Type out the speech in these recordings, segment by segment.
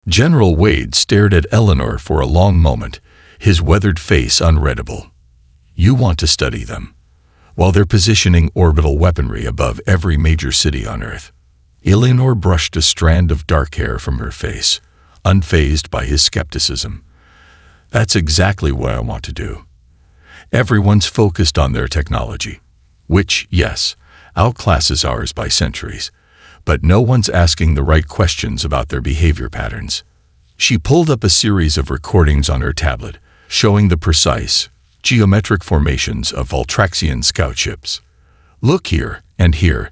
General Wade stared at Eleanor for a long moment, his weathered face unreadable. You want to study them, while they're positioning orbital weaponry above every major city on Earth. Eleanor brushed a strand of dark hair from her face, unfazed by his skepticism. That's exactly what I want to do. Everyone's focused on their technology, which, yes, outclasses ours by centuries, but no one's asking the right questions about their behavior patterns. She pulled up a series of recordings on her tablet, showing the precise, geometric formations of Voltraxian scout ships. Look here and here.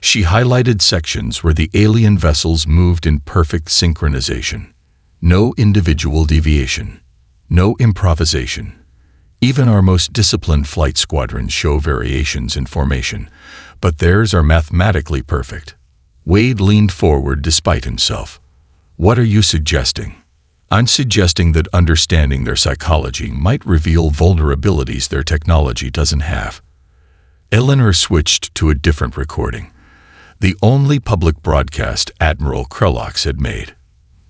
She highlighted sections where the alien vessels moved in perfect synchronization. No individual deviation. No improvisation. Even our most disciplined flight squadrons show variations in formation, but theirs are mathematically perfect. Wade leaned forward despite himself. What are you suggesting? I'm suggesting that understanding their psychology might reveal vulnerabilities their technology doesn't have. Eleanor switched to a different recording, the only public broadcast Admiral Krellox had made.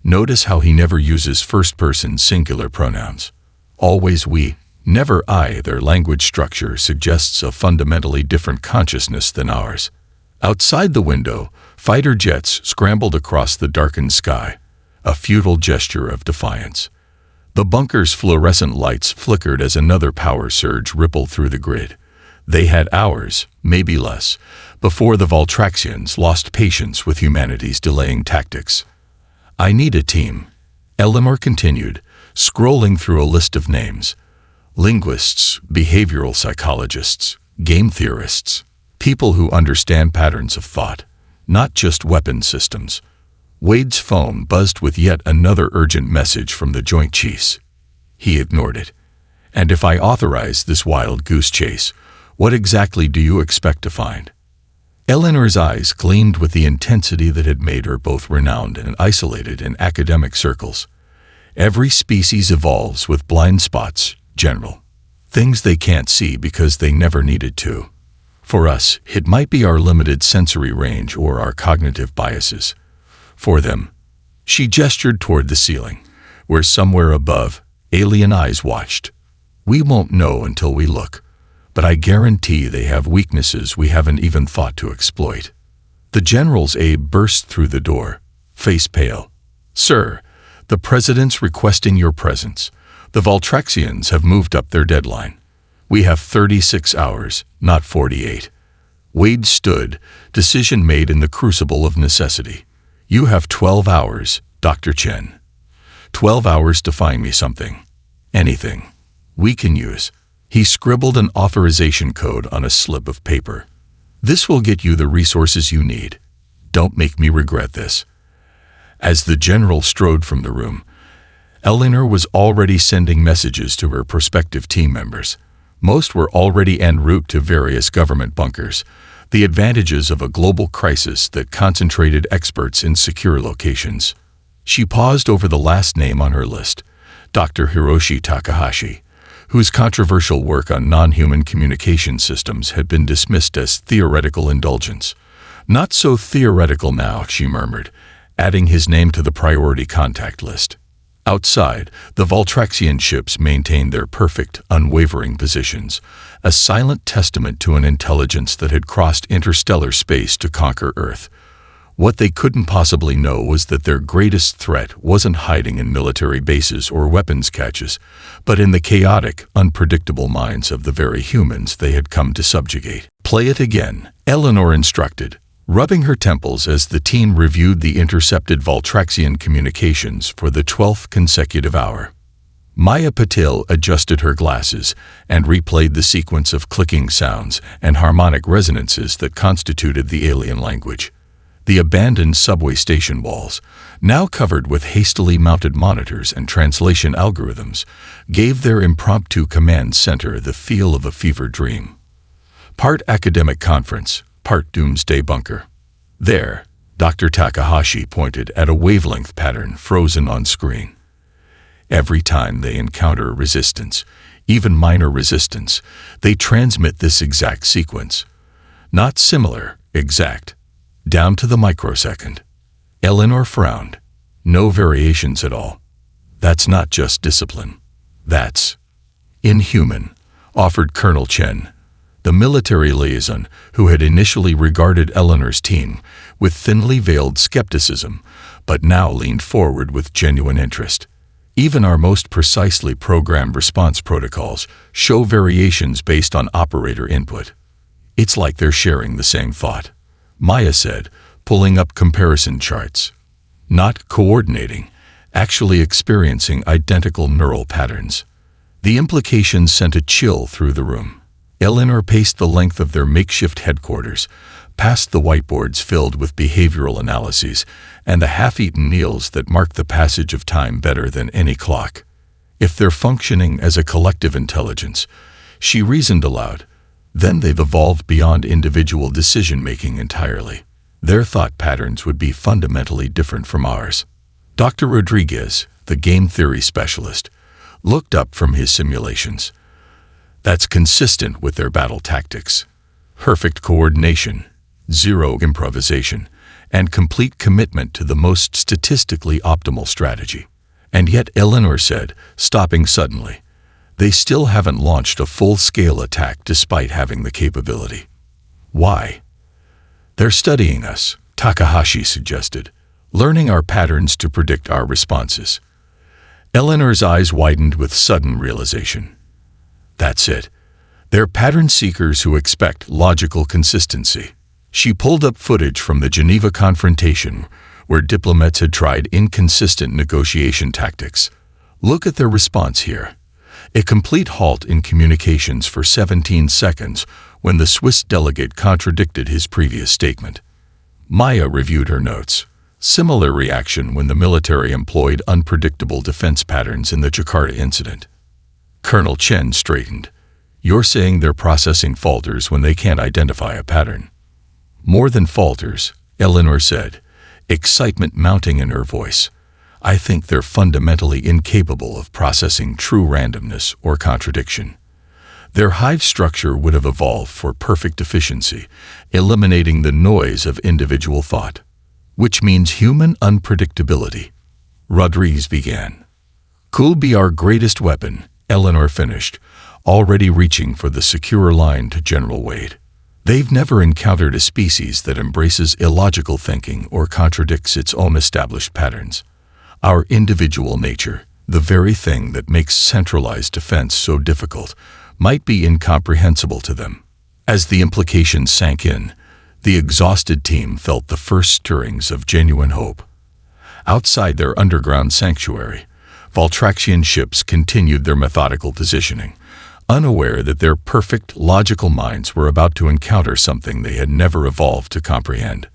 Notice how he never uses first-person singular pronouns. Always we, never I. Their language structure suggests a fundamentally different consciousness than ours. Outside the window, fighter jets scrambled across the darkened sky, a futile gesture of defiance. The bunker's fluorescent lights flickered as another power surge rippled through the grid. They had hours, maybe less, before the Voltraxians lost patience with humanity's delaying tactics. I need a team, Eleanor continued, scrolling through a list of names. Linguists, behavioral psychologists, game theorists, people who understand patterns of thought, not just weapon systems. Wade's phone buzzed with yet another urgent message from the Joint Chiefs. He ignored it. And if I authorize this wild goose chase, what exactly do you expect to find? Eleanor's eyes gleamed with the intensity that had made her both renowned and isolated in academic circles. Every species evolves with blind spots, General. Things they can't see because they never needed to. For us, it might be our limited sensory range or our cognitive biases. For them, she gestured toward the ceiling, where somewhere above, alien eyes watched. We won't know until we look, but I guarantee they have weaknesses we haven't even thought to exploit. The general's aide burst through the door, face pale. Sir, the president's requesting your presence. The Voltraxians have moved up their deadline. We have 36 hours, not 48. Wade stood, decision made in the crucible of necessity. You have 12 hours, Dr. Chen. 12 hours to find me something. Anything. We can use. He scribbled an authorization code on a slip of paper. This will get you the resources you need. Don't make me regret this. As the general strode from the room, Eleanor was already sending messages to her prospective team members. Most were already en route to various government bunkers, the advantages of a global crisis that concentrated experts in secure locations. She paused over the last name on her list, Dr. Hiroshi Takahashi, whose controversial work on non-human communication systems had been dismissed as theoretical indulgence. Not so theoretical now, she murmured, adding his name to the priority contact list. Outside, the Voltraxian ships maintained their perfect, unwavering positions, a silent testament to an intelligence that had crossed interstellar space to conquer Earth. What they couldn't possibly know was that their greatest threat wasn't hiding in military bases or weapons caches, but in the chaotic, unpredictable minds of the very humans they had come to subjugate. Play it again, Eleanor instructed, rubbing her temples as the team reviewed the intercepted Voltraxian communications for the 12th consecutive hour. Maya Patil adjusted her glasses and replayed the sequence of clicking sounds and harmonic resonances that constituted the alien language. The abandoned subway station walls, now covered with hastily mounted monitors and translation algorithms, gave their impromptu command center the feel of a fever dream. Part academic conference, part doomsday bunker. There, Dr. Takahashi pointed at a wavelength pattern frozen on screen. Every time they encounter resistance, even minor resistance, they transmit this exact sequence. Not similar, exact. Down to the microsecond. Eleanor frowned. No variations at all. That's not just discipline. That's inhuman, offered Colonel Chen, the military liaison who had initially regarded Eleanor's team with thinly veiled skepticism, but now leaned forward with genuine interest. Even our most precisely programmed response protocols show variations based on operator input. It's like they're sharing the same thought, Maya said, pulling up comparison charts. Not coordinating, actually experiencing identical neural patterns. The implications sent a chill through the room. Eleanor paced the length of their makeshift headquarters, past the whiteboards filled with behavioral analyses and the half-eaten meals that marked the passage of time better than any clock. If they're functioning as a collective intelligence, she reasoned aloud, then they've evolved beyond individual decision-making entirely. Their thought patterns would be fundamentally different from ours. Dr. Rodriguez, the game theory specialist, looked up from his simulations. That's consistent with their battle tactics. Perfect coordination, zero improvisation, and complete commitment to the most statistically optimal strategy. And yet, Eleanor said, stopping suddenly, they still haven't launched a full-scale attack despite having the capability. Why? They're studying us, Takahashi suggested, learning our patterns to predict our responses. Eleanor's eyes widened with sudden realization. That's it. They're pattern seekers who expect logical consistency. She pulled up footage from the Geneva confrontation, where diplomats had tried inconsistent negotiation tactics. Look at their response here. A complete halt in communications for 17 seconds when the Swiss delegate contradicted his previous statement. Maya reviewed her notes. Similar reaction when the military employed unpredictable defense patterns in the Jakarta incident. Colonel Chen straightened. You're saying they're processing falters when they can't identify a pattern. More than falters, Eleanor said, excitement mounting in her voice. I think they're fundamentally incapable of processing true randomness or contradiction. Their hive structure would have evolved for perfect efficiency, eliminating the noise of individual thought, which means human unpredictability. Rodriguez began. Could be our greatest weapon, Eleanor finished, already reaching for the secure line to General Wade. They've never encountered a species that embraces illogical thinking or contradicts its own established patterns. Our individual nature, the very thing that makes centralized defense so difficult, might be incomprehensible to them. As the implications sank in, the exhausted team felt the first stirrings of genuine hope. Outside their underground sanctuary, Valtraxian ships continued their methodical positioning, unaware that their perfect, logical minds were about to encounter something they had never evolved to comprehend.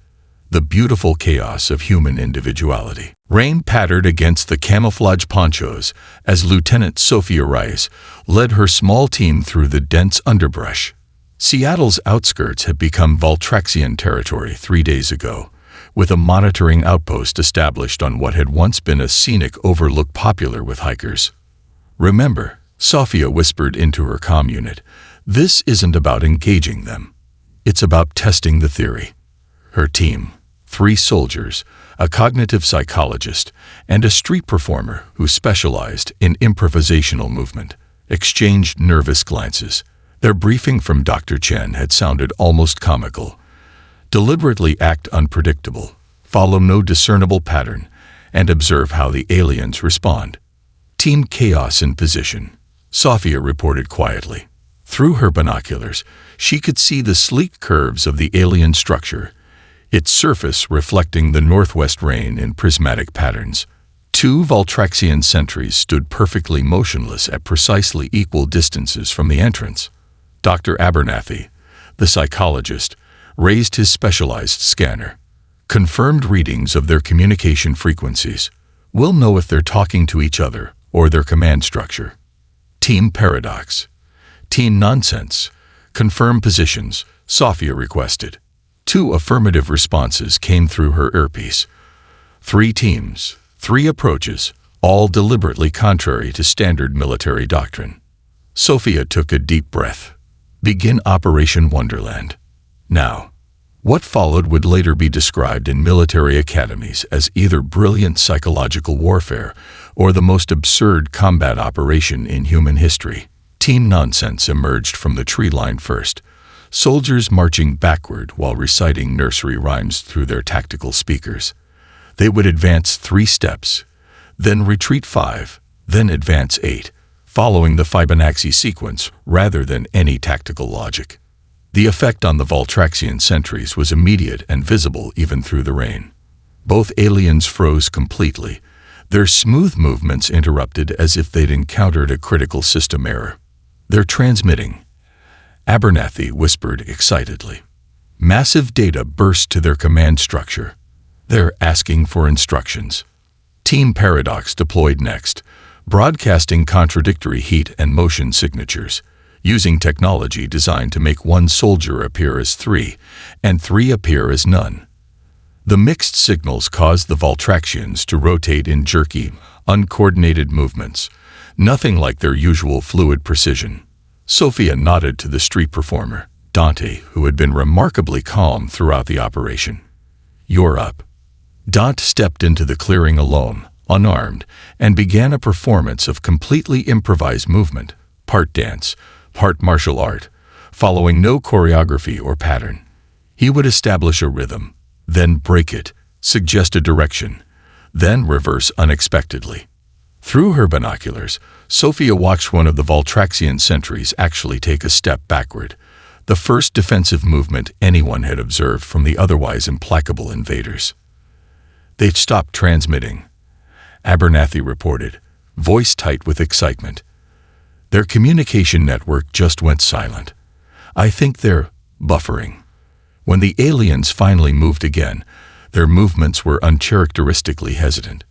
The beautiful chaos of human individuality. Rain pattered against the camouflage ponchos as Lieutenant Sophia Rice led her small team through the dense underbrush. Seattle's outskirts had become Valtraxian territory 3 days ago, with a monitoring outpost established on what had once been a scenic overlook popular with hikers. Remember, Sophia whispered into her comm unit, this isn't about engaging them. It's about testing the theory. Her team, 3 soldiers, a cognitive psychologist, and a street performer who specialized in improvisational movement, exchanged nervous glances. Their briefing from Dr. Chen had sounded almost comical. Deliberately act unpredictable, follow no discernible pattern, and observe how the aliens respond. Team Chaos in position, Sophia reported quietly. Through her binoculars, she could see the sleek curves of the alien structure, its surface reflecting the northwest rain in prismatic patterns. 2 Valtraxian sentries stood perfectly motionless at precisely equal distances from the entrance. Dr. Abernathy, the psychologist, raised his specialized scanner. Confirmed readings of their communication frequencies. We'll know if they're talking to each other or their command structure. Team Paradox. Team Nonsense. Confirm positions, Sophia requested. 2 affirmative responses came through her earpiece. 3 teams, 3 approaches, all deliberately contrary to standard military doctrine. Sophia took a deep breath. Begin Operation Wonderland. Now. What followed would later be described in military academies as either brilliant psychological warfare or the most absurd combat operation in human history. Team nonsense emerged from the tree line first, soldiers marching backward while reciting nursery rhymes through their tactical speakers. They would advance 3 steps, then retreat 5, then advance 8, following the Fibonacci sequence rather than any tactical logic. The effect on the Voltraxian sentries was immediate and visible even through the rain. Both aliens froze completely, their smooth movements interrupted as if they'd encountered a critical system error. "They're transmitting," Abernathy whispered excitedly. Massive data burst to their command structure. "They're asking for instructions." Team Paradox deployed next, broadcasting contradictory heat and motion signatures, using technology designed to make one soldier appear as 3 and 3 appear as none. The mixed signals caused the Voltraxians to rotate in jerky, uncoordinated movements, nothing like their usual fluid precision. Sophia nodded to the street performer, Dante, who had been remarkably calm throughout the operation. "You're up." Dante stepped into the clearing alone, unarmed, and began a performance of completely improvised movement, part dance, part martial art, following no choreography or pattern. He would establish a rhythm, then break it, suggest a direction, then reverse unexpectedly. Through her binoculars, Sophia watched one of the Voltraxian sentries actually take a step backward, the first defensive movement anyone had observed from the otherwise implacable invaders. "They've stopped transmitting," Abernathy reported, voice tight with excitement. "Their communication network just went silent. I think they're buffering." When the aliens finally moved again, their movements were uncharacteristically hesitant.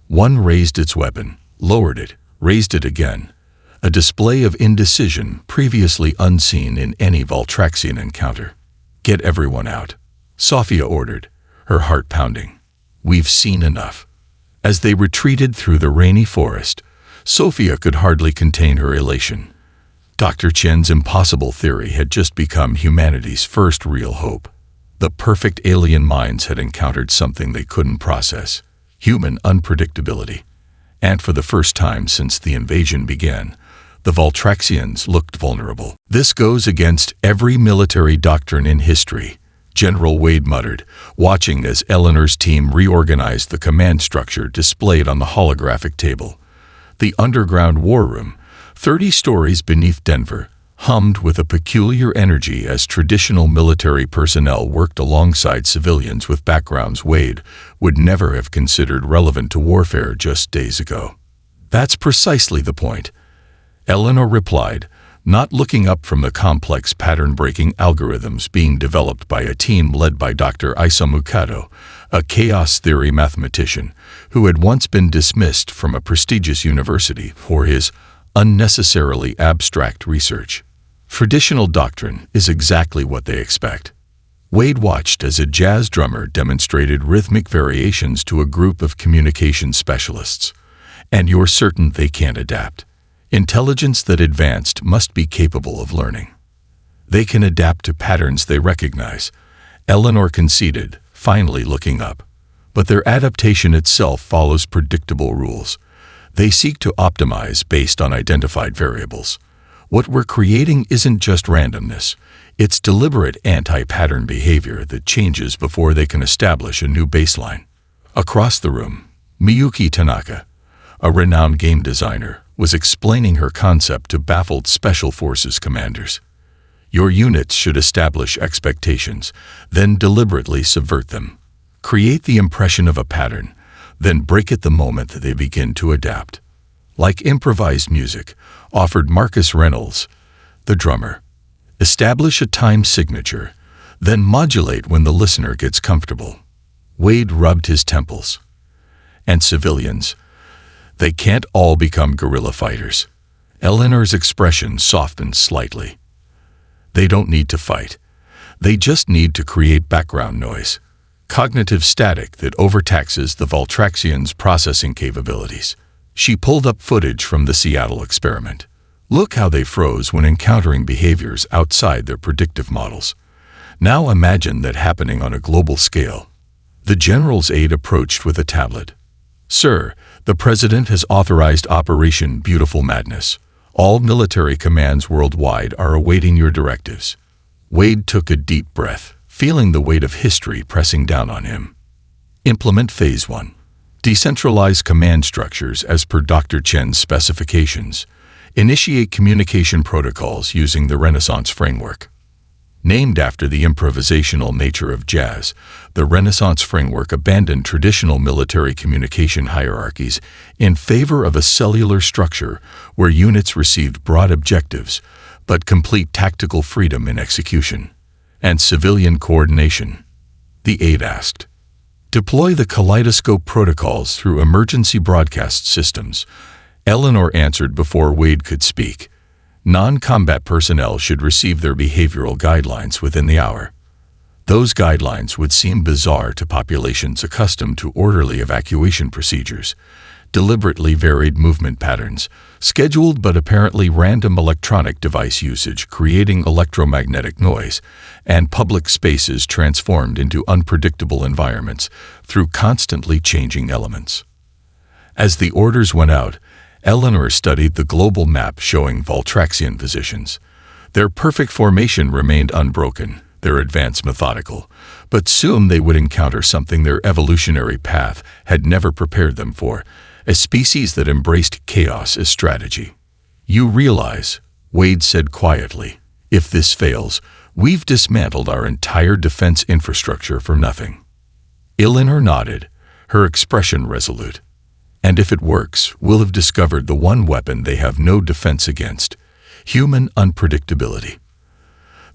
One raised its weapon, lowered it, raised it again, a display of indecision previously unseen in any Voltraxian encounter. "Get everyone out," Sophia ordered, her heart pounding. "We've seen enough." As they retreated through the rainy forest, Sophia could hardly contain her elation. Dr. Chen's impossible theory had just become humanity's first real hope. The perfect alien minds had encountered something they couldn't process: human unpredictability. And for the first time since the invasion began, the Voltraxians looked vulnerable. "This goes against every military doctrine in history," General Wade muttered, watching as Eleanor's team reorganized the command structure displayed on the holographic table. The underground war room, 30 stories beneath Denver, hummed with a peculiar energy as traditional military personnel worked alongside civilians with backgrounds Wade would never have considered relevant to warfare just days ago. "That's precisely the point," Eleanor replied, not looking up from the complex pattern-breaking algorithms being developed by a team led by Dr. Isamu Kato, a chaos theory mathematician who had once been dismissed from a prestigious university for his unnecessarily abstract research. Traditional doctrine is exactly what they expect. Wade watched as a jazz drummer demonstrated rhythmic variations to a group of communication specialists. "And you're certain they can't adapt? Intelligence that advanced must be capable of learning." "They can adapt to patterns they recognize," Eleanor conceded, finally looking up. "But their adaptation itself follows predictable rules. They seek to optimize based on identified variables. What we're creating isn't just randomness. It's deliberate anti-pattern behavior that changes before they can establish a new baseline." Across the room, Miyuki Tanaka, a renowned game designer, was explaining her concept to baffled Special Forces commanders. "Your units should establish expectations, then deliberately subvert them. Create the impression of a pattern, then break it the moment that they begin to adapt. Like improvised music," offered Marcus Reynolds, the drummer. "Establish a time signature, then modulate when the listener gets comfortable." Wade rubbed his temples. "And civilians? They can't all become guerrilla fighters." Eleanor's expression softened slightly. "They don't need to fight. They just need to create background noise, cognitive static that overtaxes the Voltraxians' processing capabilities." She pulled up footage from the Seattle experiment. "Look how they froze when encountering behaviors outside their predictive models. Now imagine that happening on a global scale. The general's aide approached with a tablet. "Sir, the President has authorized Operation Beautiful Madness. All military commands worldwide are awaiting your directives." Wade took a deep breath, feeling the weight of history pressing down on him. Implement Phase 1. Decentralize command structures as per Dr. Chen's specifications. Initiate communication protocols using the Renaissance framework. Named after the improvisational nature of jazz, the Renaissance framework abandoned traditional military communication hierarchies in favor of a cellular structure where units received broad objectives but complete tactical freedom in execution and civilian coordination. The aide asked. Deploy the kaleidoscope protocols through emergency broadcast systems. Eleanor answered before Wade could speak. Non-combat personnel should receive their behavioral guidelines within the hour. Those guidelines would seem bizarre to populations accustomed to orderly evacuation procedures, deliberately varied movement patterns, scheduled but apparently random electronic device usage creating electromagnetic noise, and public spaces transformed into unpredictable environments through constantly changing elements. As the orders went out, Eleanor studied the global map showing Voltraxian positions. Their perfect formation remained unbroken, their advance methodical, but soon they would encounter something their evolutionary path had never prepared them for, a species that embraced chaos as strategy. "You realize," Wade said quietly, "if this fails, we've dismantled our entire defense infrastructure for nothing." Eleanor nodded, her expression resolute. "And if it works, we'll have discovered the one weapon they have no defense against: human unpredictability.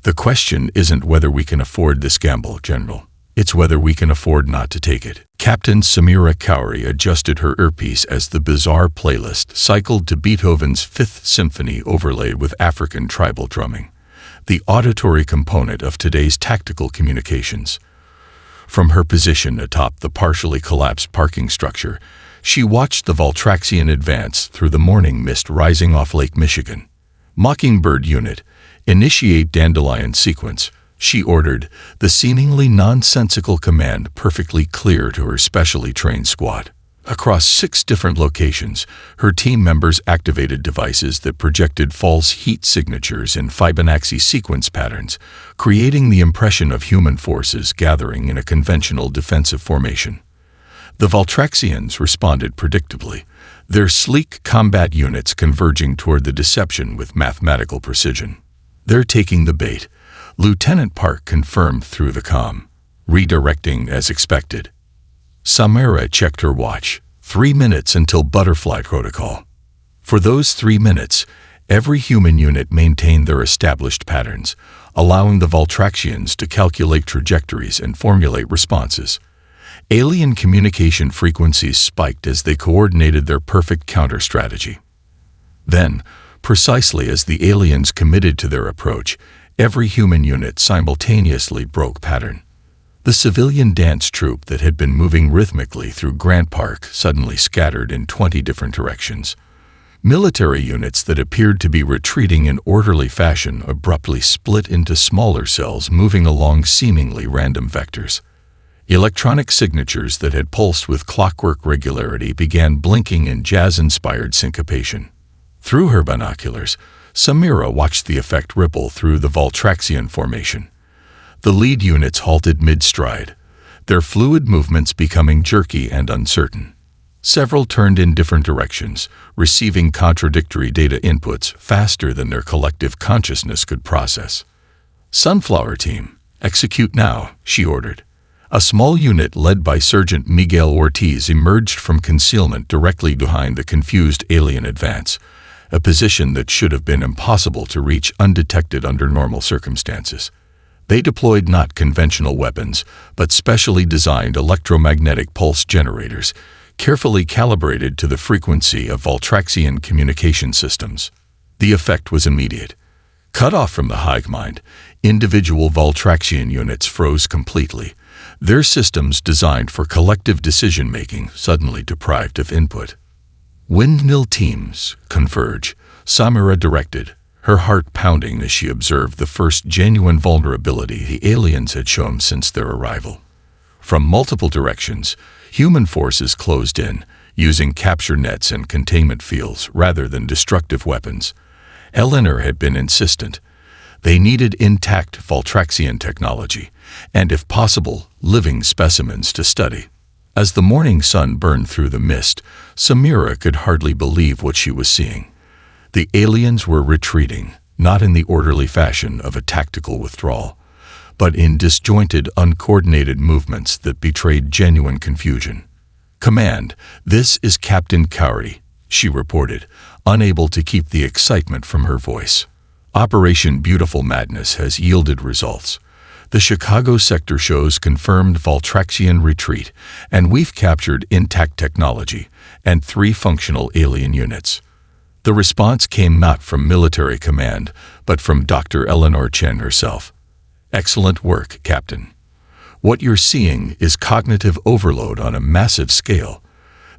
The question isn't whether we can afford this gamble, General. It's whether we can afford not to take it." Captain Samira Cowrie adjusted her earpiece as the bizarre playlist cycled to Beethoven's Fifth Symphony overlaid with African tribal drumming, the auditory component of today's tactical communications. From her position atop the partially collapsed parking structure, she watched the Voltraxian advance through the morning mist rising off Lake Michigan. "Mockingbird Unit, initiate Dandelion sequence," she ordered, the seemingly nonsensical command perfectly clear to her specially trained squad. Across 6 different locations, her team members activated devices that projected false heat signatures in Fibonacci sequence patterns, creating the impression of human forces gathering in a conventional defensive formation. The Voltraxians responded predictably, their sleek combat units converging toward the deception with mathematical precision. "They're taking the bait," Lieutenant Park confirmed through the comm, redirecting as expected. Samira checked her watch. 3 minutes until butterfly protocol. For those 3 minutes, every human unit maintained their established patterns, allowing the Voltraxians to calculate trajectories and formulate responses. Alien communication frequencies spiked as they coordinated their perfect counter-strategy. Then, precisely as the aliens committed to their approach, every human unit simultaneously broke pattern. The civilian dance troupe that had been moving rhythmically through Grant Park suddenly scattered in 20 different directions. Military units that appeared to be retreating in orderly fashion abruptly split into smaller cells moving along seemingly random vectors. Electronic signatures that had pulsed with clockwork regularity began blinking in jazz-inspired syncopation. Through her binoculars, Samira watched the effect ripple through the Voltraxian formation. The lead units halted mid-stride, their fluid movements becoming jerky and uncertain. Several turned in different directions, receiving contradictory data inputs faster than their collective consciousness could process. "Sunflower Team, execute now," she ordered. A small unit led by Sergeant Miguel Ortiz emerged from concealment directly behind the confused alien advance, a position that should have been impossible to reach undetected under normal circumstances. They deployed not conventional weapons, but specially designed electromagnetic pulse generators, carefully calibrated to the frequency of Voltraxian communication systems. The effect was immediate. Cut off from the hive mind, individual Voltraxian units froze completely, their systems designed for collective decision-making suddenly deprived of input. "Windmill teams, converge," Samira directed, her heart pounding as she observed the first genuine vulnerability the aliens had shown since their arrival. From multiple directions, human forces closed in, using capture nets and containment fields rather than destructive weapons. Eleanor had been insistent. They needed intact Voltraxian technology, and if possible, living specimens to study. As the morning sun burned through the mist, Samira could hardly believe what she was seeing. The aliens were retreating, not in the orderly fashion of a tactical withdrawal, but in disjointed, uncoordinated movements that betrayed genuine confusion. "Command, this is Captain Cowrie," she reported, unable to keep the excitement from her voice. "Operation Beautiful Madness has yielded results. The Chicago sector shows confirmed Voltraxian retreat, and we've captured intact technology and 3 functional alien units." The response came not from military command, but from Dr. Eleanor Chen herself. "Excellent work, Captain. What you're seeing is cognitive overload on a massive scale.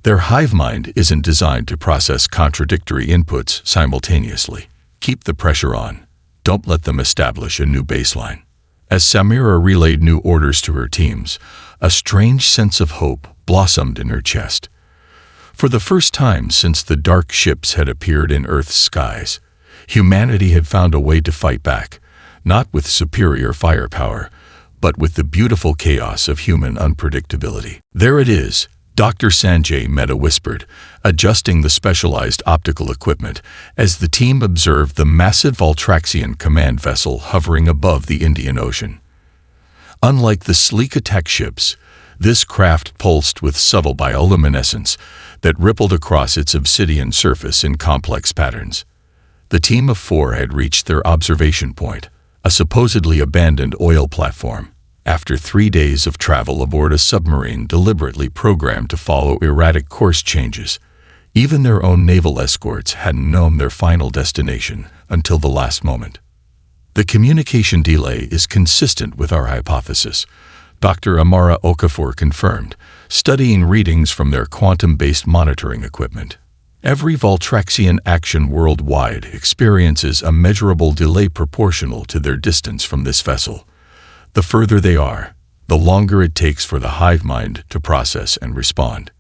Their hive mind isn't designed to process contradictory inputs simultaneously. Keep the pressure on. Don't let them establish a new baseline." As Samira relayed new orders to her teams, a strange sense of hope blossomed in her chest. For the first time since the dark ships had appeared in Earth's skies, humanity had found a way to fight back, not with superior firepower, but with the beautiful chaos of human unpredictability. "There it is," Dr. Sanjay Mehta whispered, adjusting the specialized optical equipment as the team observed the massive Voltraxian command vessel hovering above the Indian Ocean. Unlike the sleek attack ships, this craft pulsed with subtle bioluminescence that rippled across its obsidian surface in complex patterns. The team of 4 had reached their observation point, a supposedly abandoned oil platform, after 3 days of travel aboard a submarine deliberately programmed to follow erratic course changes. Even their own naval escorts hadn't known their final destination until the last moment. "The communication delay is consistent with our hypothesis," Dr. Amara Okafor confirmed, studying readings from their quantum-based monitoring equipment. "Every Voltraxian action worldwide experiences a measurable delay proportional to their distance from this vessel. The further they are, the longer it takes for the hive mind to process and respond."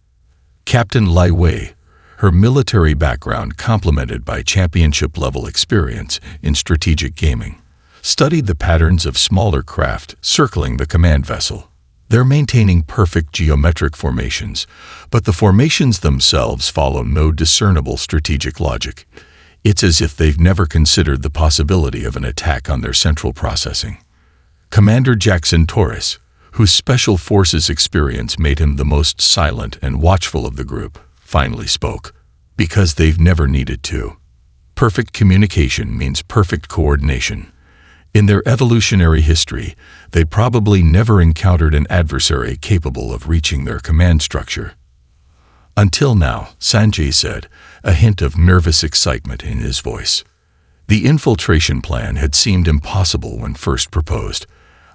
Captain Lai Wei, her military background complemented by championship-level experience in strategic gaming, studied the patterns of smaller craft circling the command vessel. They're maintaining perfect geometric formations, but the formations themselves follow no discernible strategic logic. It's as if they've never considered the possibility of an attack on their central processing. Commander Jackson Torres, whose special forces experience made him the most silent and watchful of the group, finally spoke. "Because they've never needed to. Perfect communication means perfect coordination. In their evolutionary history, they probably never encountered an adversary capable of reaching their command structure." "Until now," Sanjay said, a hint of nervous excitement in his voice. The infiltration plan had seemed impossible when first proposed.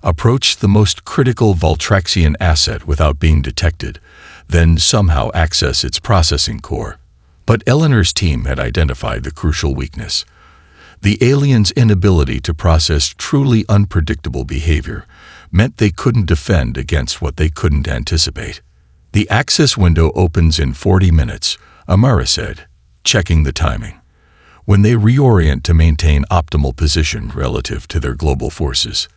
Approach the most critical Voltraxian asset without being detected, then somehow access its processing core. But Eleanor's team had identified the crucial weakness: the aliens' inability to process truly unpredictable behavior meant they couldn't defend against what they couldn't anticipate. "The access window opens in 40 minutes, Amara said, checking the timing. "When they reorient to maintain optimal position relative to their global forces."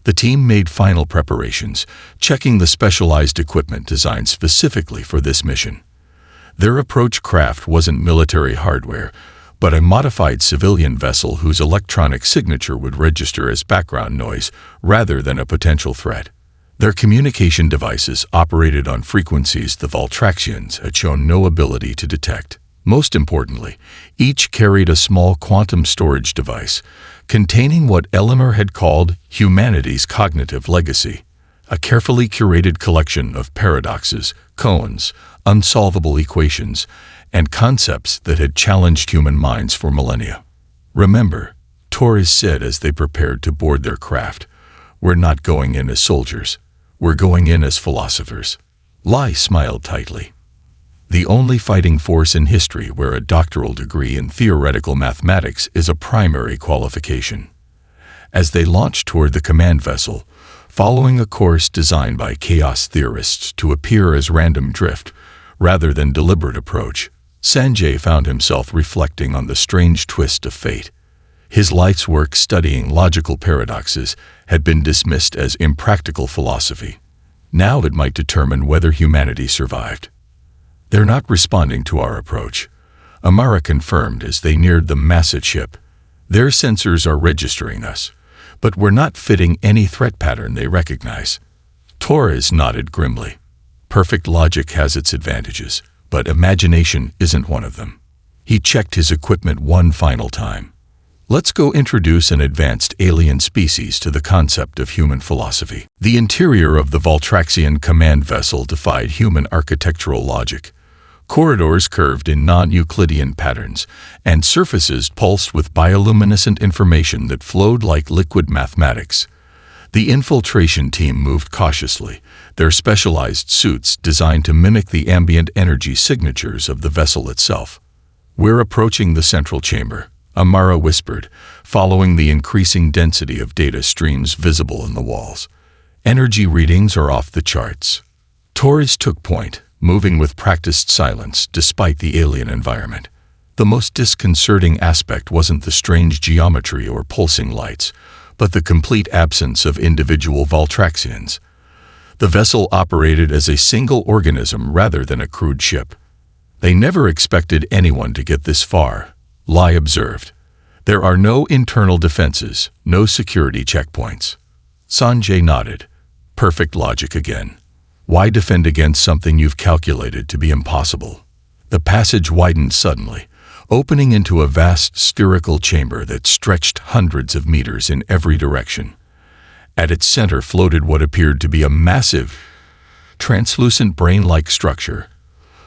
The team made final preparations, checking the specialized equipment designed specifically for this mission. Their approach craft wasn't military hardware, but a modified civilian vessel whose electronic signature would register as background noise rather than a potential threat. Their communication devices operated on frequencies the Voltraxians had shown no ability to detect. Most importantly, each carried a small quantum storage device containing what Eleanor had called humanity's cognitive legacy, a carefully curated collection of paradoxes, koans, unsolvable equations, and concepts that had challenged human minds for millennia. "Remember," Torres said as they prepared to board their craft, "we're not going in as soldiers. We're going in as philosophers." Lai smiled tightly. the only fighting force in history where a doctoral degree in theoretical mathematics is a primary qualification. As they launched toward the command vessel, following a course designed by chaos theorists to appear as random drift rather than deliberate approach, Sanjay found himself reflecting on the strange twist of fate. His life's work studying logical paradoxes had been dismissed as impractical philosophy. Now it might determine whether humanity survived. "They're not responding to our approach," Amara confirmed as they neared the massive ship. "Their sensors are registering us, but we're not fitting any threat pattern they recognize." Torres nodded grimly. Perfect logic has its advantages, but imagination isn't one of them. He checked his equipment one final time. "Let's go introduce an advanced alien species to the concept of human philosophy." The interior of the Valtraxian command vessel defied human architectural logic. Corridors curved in non-Euclidean patterns, and surfaces pulsed with bioluminescent information that flowed like liquid mathematics. The infiltration team moved cautiously, their specialized suits designed to mimic the ambient energy signatures of the vessel itself. "We're approaching the central chamber," Amara whispered, following the increasing density of data streams visible in the walls. "Energy readings are off the charts." Torres took point, moving with practiced silence despite the alien environment. The most disconcerting aspect wasn't the strange geometry or pulsing lights, but the complete absence of individual Valtraxians. The vessel operated as a single organism rather than a crude ship. "They never expected anyone to get this far," Lai observed. "There are no internal defenses, no security checkpoints." Sanjay nodded. "Perfect logic again. Why defend against something you've calculated to be impossible?" The passage widened suddenly, opening into a vast spherical chamber that stretched hundreds of meters in every direction. At its center floated what appeared to be a massive, translucent brain-like structure,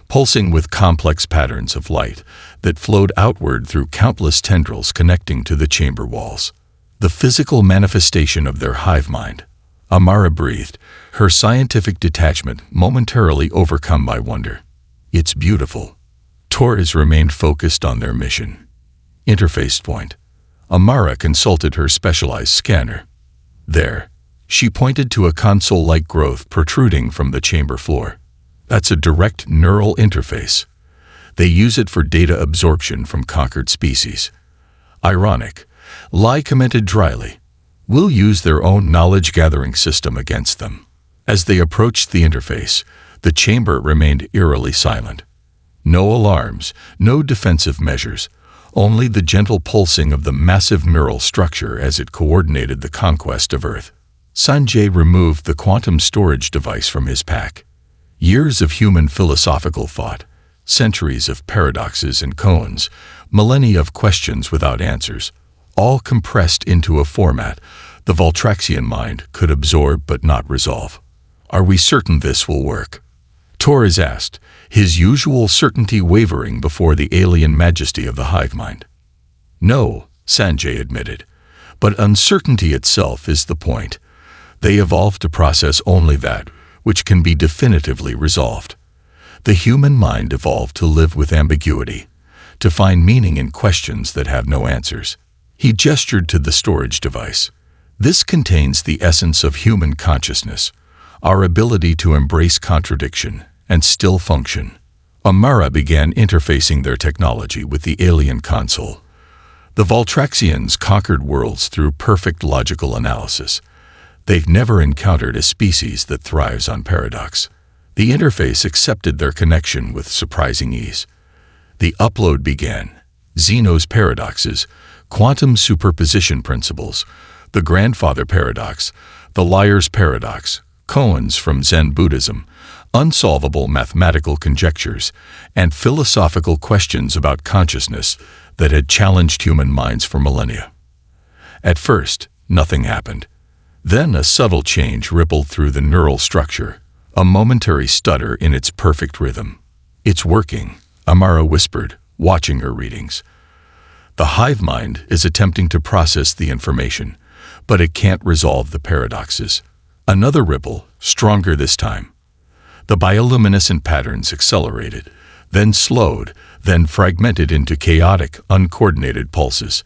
pulsing with complex patterns of light that flowed outward through countless tendrils connecting to the chamber walls. The physical manifestation of their hive mind. Amara breathed, her scientific detachment momentarily overcome by wonder. "It's beautiful." Torres remained focused on their mission. Interface point. Amara consulted her specialized scanner. "There." She pointed to a console-like growth protruding from the chamber floor. "That's a direct neural interface. They use it for data absorption from conquered species." "Ironic," Lai commented dryly. "We'll use their own knowledge-gathering system against them." As they approached the interface, the chamber remained eerily silent. No alarms, no defensive measures, only the gentle pulsing of the massive neural structure as it coordinated the conquest of Earth. Sanjay removed the quantum storage device from his pack. Years of human philosophical thought, centuries of paradoxes and koans, millennia of questions without answers, all compressed into a format the Valtraxian mind could absorb but not resolve. "Are we certain this will work?" Torres asked, his usual certainty wavering before the alien majesty of the hive mind. "No," Sanjay admitted, "but uncertainty itself is the point. They evolved to process only that which can be definitively resolved. The human mind evolved to live with ambiguity, to find meaning in questions that have no answers." He gestured to the storage device. "This contains the essence of human consciousness, our ability to embrace contradiction and still function." Amara began interfacing their technology with the alien console. The Valtraxians conquered worlds through perfect logical analysis. They've never encountered a species that thrives on paradox. The interface accepted their connection with surprising ease. The upload began. Zeno's paradoxes, quantum superposition principles, the grandfather paradox, the liar's paradox, koans from Zen Buddhism, unsolvable mathematical conjectures, and philosophical questions about consciousness that had challenged human minds for millennia. At first, nothing happened. Then a subtle change rippled through the neural structure, a momentary stutter in its perfect rhythm. "It's working," Amara whispered, watching her readings. "The hive mind is attempting to process the information, but it can't resolve the paradoxes." Another ripple, stronger this time. The bioluminescent patterns accelerated, then slowed, then fragmented into chaotic, uncoordinated pulses.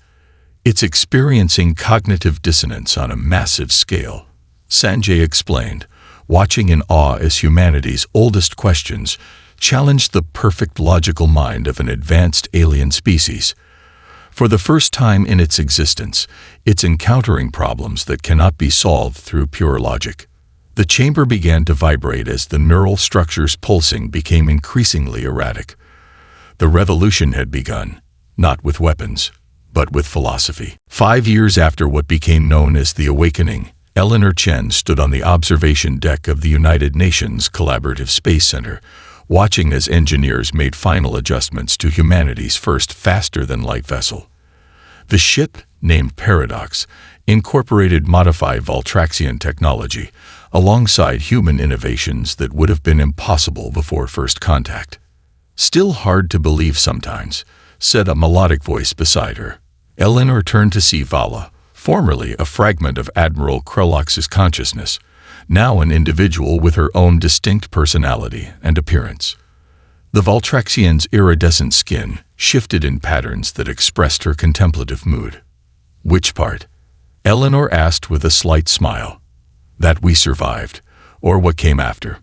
It's experiencing cognitive dissonance on a massive scale, Sanjay explained, watching in awe as humanity's oldest questions challenged the perfect logical mind of an advanced alien species. For the first time in its existence, it's encountering problems that cannot be solved through pure logic. The chamber began to vibrate as the neural structures pulsing became increasingly erratic. The revolution had begun, not with weapons, but with philosophy. 5 years after what became known as the Awakening, Eleanor Chen stood on the observation deck of the United Nations Collaborative Space Center, watching as engineers made final adjustments to humanity's first faster-than-light vessel. The ship, named Paradox, incorporated modified Valtraxian technology, alongside human innovations that would have been impossible before first contact. "Still hard to believe sometimes," said a melodic voice beside her. Eleanor turned to see Vala, formerly a fragment of Admiral Krolox's consciousness, now an individual with her own distinct personality and appearance. The Valtraxian's iridescent skin shifted in patterns that expressed her contemplative mood. "Which part?" Eleanor asked with a slight smile. "That we survived, or what came after?"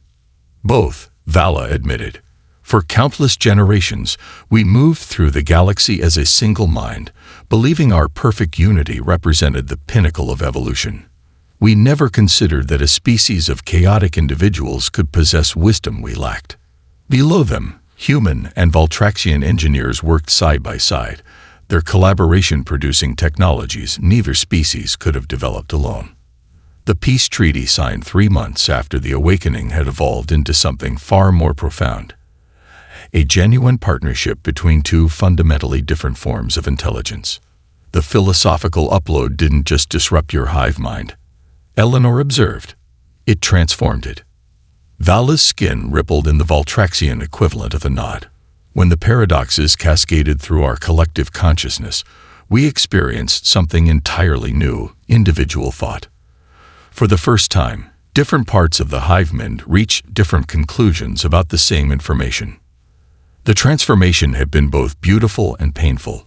"Both," Vala admitted. "For countless generations, we moved through the galaxy as a single mind, believing our perfect unity represented the pinnacle of evolution. We never considered that a species of chaotic individuals could possess wisdom we lacked. Below them, human and Valtraxian engineers worked side by side, their collaboration producing technologies neither species could have developed alone. The peace treaty signed 3 months after the Awakening had evolved into something far more profound. A genuine partnership between two fundamentally different forms of intelligence. The philosophical upload didn't just disrupt your hive mind," Eleanor observed. "It transformed it." Vala's skin rippled in the Valtraxian equivalent of a nod. "When the paradoxes cascaded through our collective consciousness, we experienced something entirely new, individual thought. For the first time, different parts of the hive mind reached different conclusions about the same information. The transformation had been both beautiful and painful.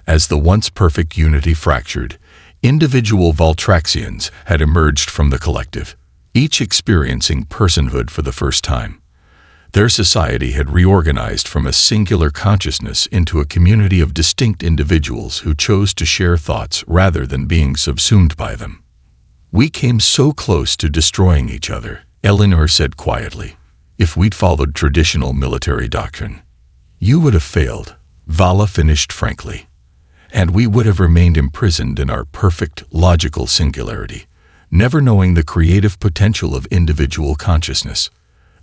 As the once perfect unity fractured, individual Valtraxians had emerged from the collective, each experiencing personhood for the first time. Their society had reorganized from a singular consciousness into a community of distinct individuals who chose to share thoughts rather than being subsumed by them. "We came so close to destroying each other," Eleanor said quietly. "If we'd followed traditional military doctrine, you would have failed," Vala finished frankly. "And we would have remained imprisoned in our perfect, logical singularity, never knowing the creative potential of individual consciousness."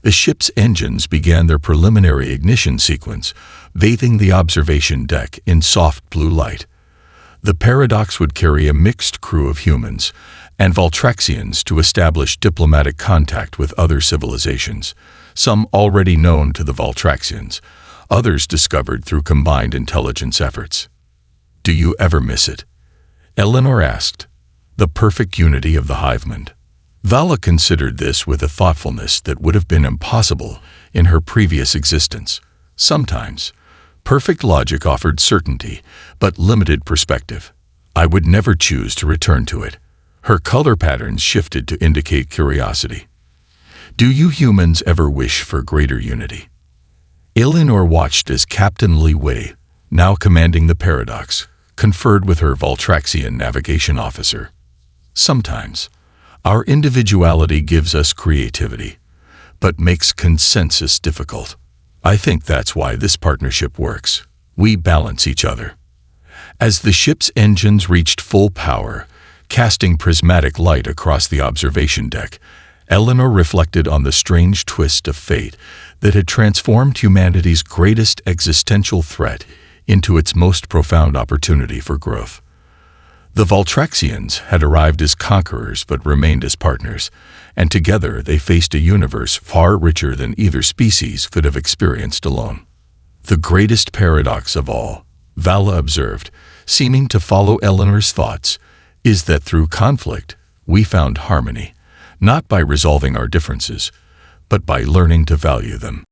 The ship's engines began their preliminary ignition sequence, bathing the observation deck in soft blue light. The Paradox would carry a mixed crew of humans and Valtraxians to establish diplomatic contact with other civilizations, some already known to the Valtraxians, others discovered through combined intelligence efforts. "Do you ever miss it?" Eleanor asked. "The perfect unity of the hive mind." Vala considered this with a thoughtfulness that would have been impossible in her previous existence. Sometimes, perfect logic offered certainty, but limited perspective. "I would never choose to return to it." Her color patterns shifted to indicate curiosity. "Do you humans ever wish for greater unity?" Eleanor watched as Captain Li Wei, now commanding the Paradox, conferred with her Valtraxian navigation officer. "Sometimes. Our individuality gives us creativity, but makes consensus difficult. I think that's why this partnership works. We balance each other." As the ship's engines reached full power, casting prismatic light across the observation deck, Eleanor reflected on the strange twist of fate that had transformed humanity's greatest existential threat into its most profound opportunity for growth. The Valtraxians had arrived as conquerors but remained as partners, and together they faced a universe far richer than either species could have experienced alone. "The greatest paradox of all," Vala observed, seeming to follow Eleanor's thoughts, "is that through conflict we found harmony, not by resolving our differences, but by learning to value them."